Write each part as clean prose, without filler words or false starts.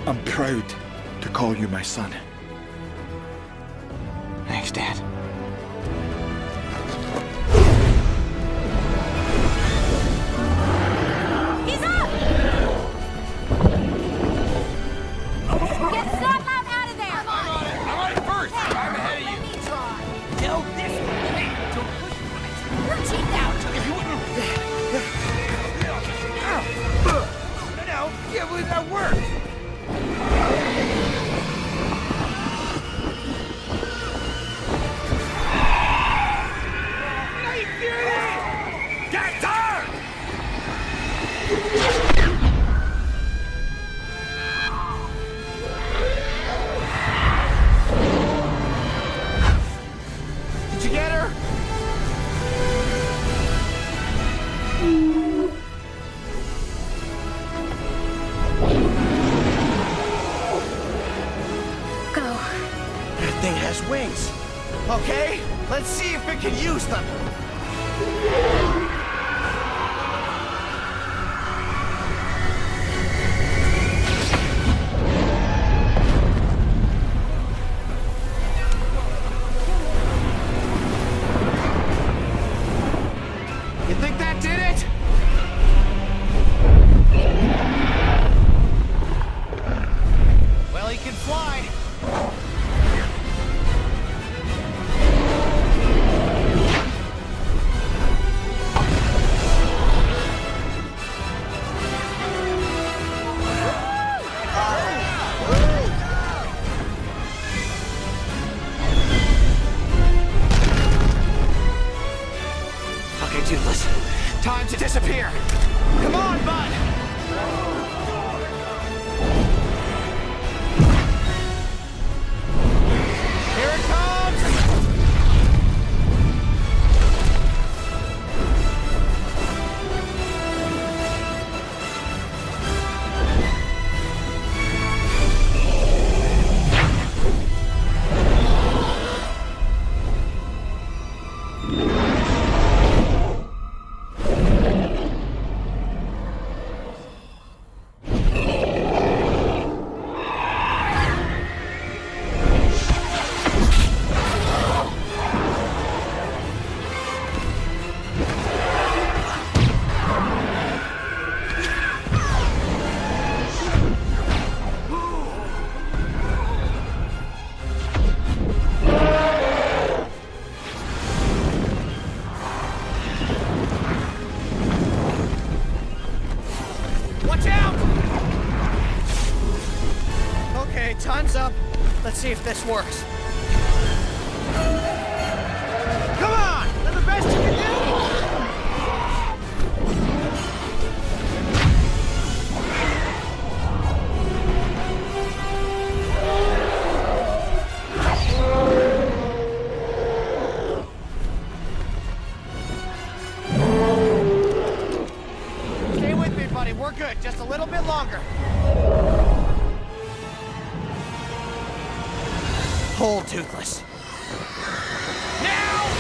I'm proud to call you my son. Thanks, Dad. He's up! Get Snotlout out of there! I'm on it first! Hey, I'm ahead of you. let me try. No, this way. Hey, don't push me. Your teeth out! If you wouldn't... No, yeah, well, that worked. Night Fury! Get down! Did you get her? Go. That thing has wings. Okay, let's see if it can use them. You think that did it? Well, he can fly. Okay, Toothless. Time to disappear. Come on, bud. Here it comes. Watch out! Okay, time's up. Let's see if this works. Come on! That's the best you can do! Stay with me, buddy. We're good. Just a little bit longer. Hold, Toothless. Now!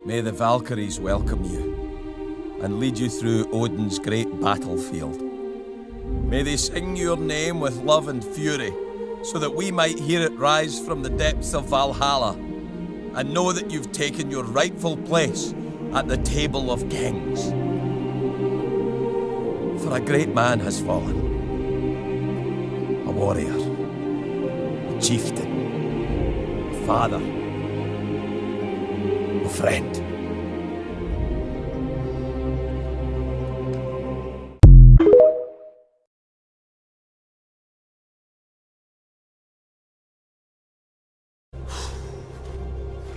May the Valkyries welcome you and lead you through Odin's great battlefield. May they sing your name with love and fury, so that we might hear it rise from the depths of Valhalla and know that you've taken your rightful place at the table of kings. For a great man has fallen, a warrior, a chieftain, a father, a friend.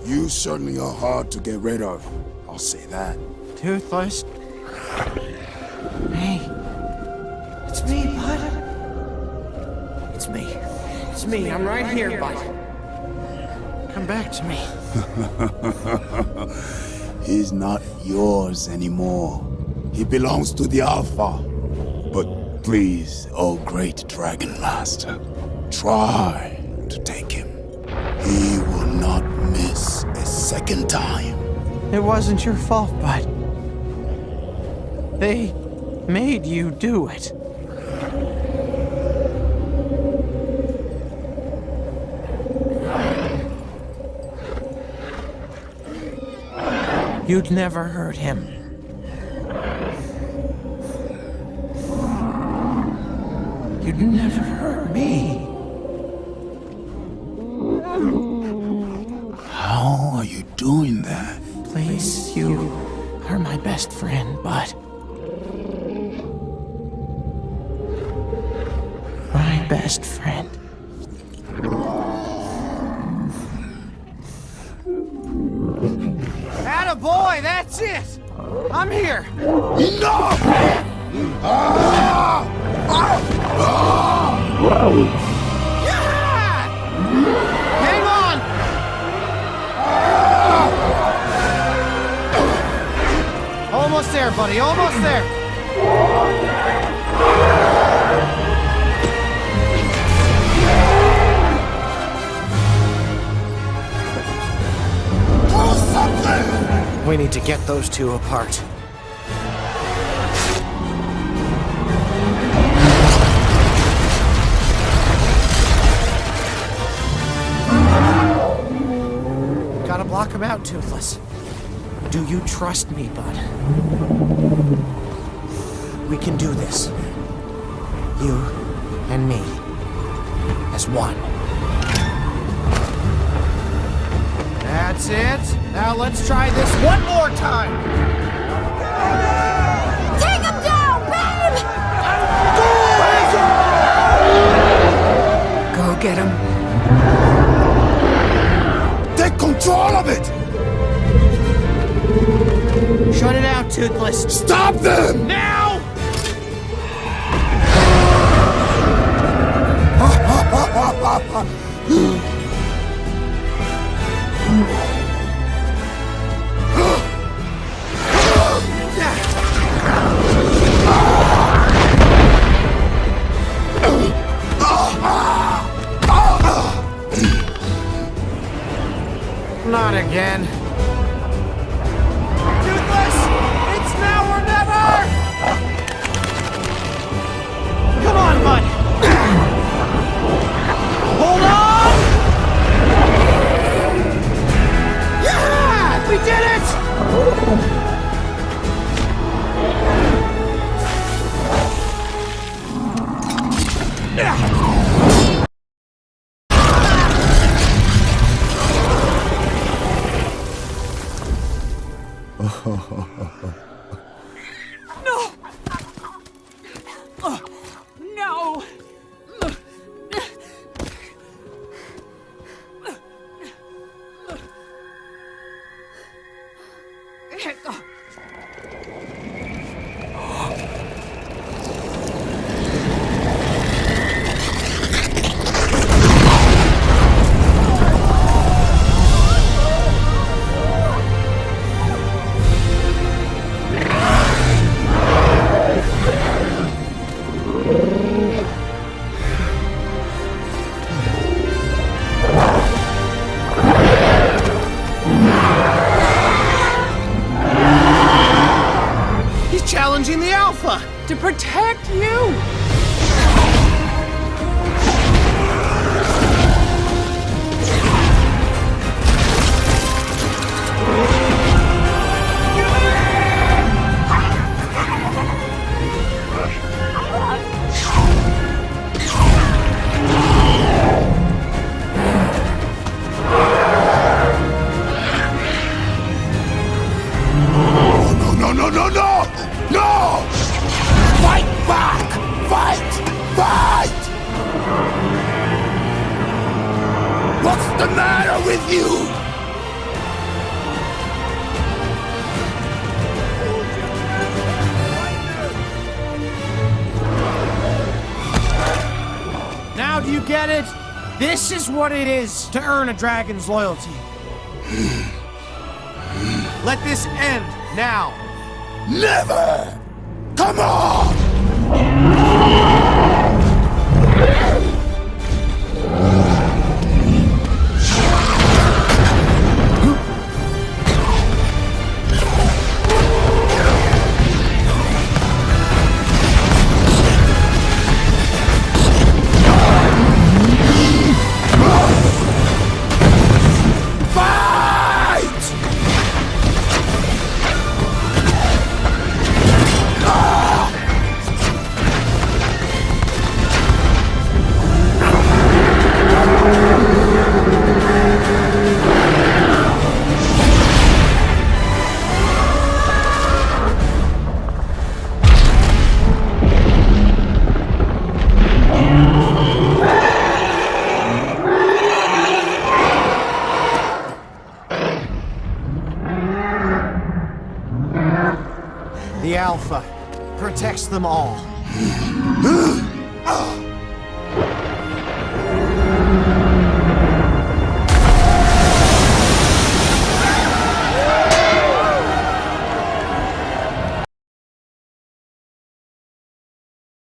You certainly are hard to get rid of. I'll say that. Toothless. Hey. It's me, bud. It's me. It's me. I'm right here, bud. Come back to me. He's not yours anymore. He belongs to the Alpha. But please, oh great Dragon Master, try to take him. He will not miss a second time. It wasn't your fault, bud. They made you do it. You'd never hurt him. You'd never hurt me. How are you doing that? Please, you are my best friend, bud. My best friend. Attaboy, that's it! I'm here! Enough! Yeah! Hang on! Almost there, buddy, almost there! We need to get those two apart. Gotta block him out, Toothless. Do you trust me, bud? We can do this. You and me. As one. That's it. Now let's try this one more time. Take him down, babe! Go get him. Take control of it! Shut it out, Toothless. Stop them! Now! Not again. Toothless! It's now or never! Come on, bud! Hold on! Yeah! We did it! No! Challenging the Alpha To protect you! No! Fight back! Fight! Fight! What's the matter with you? Now do you get it? This is what it is to earn a dragon's loyalty. Let this end now. Never! Come on! The Alpha protects them all.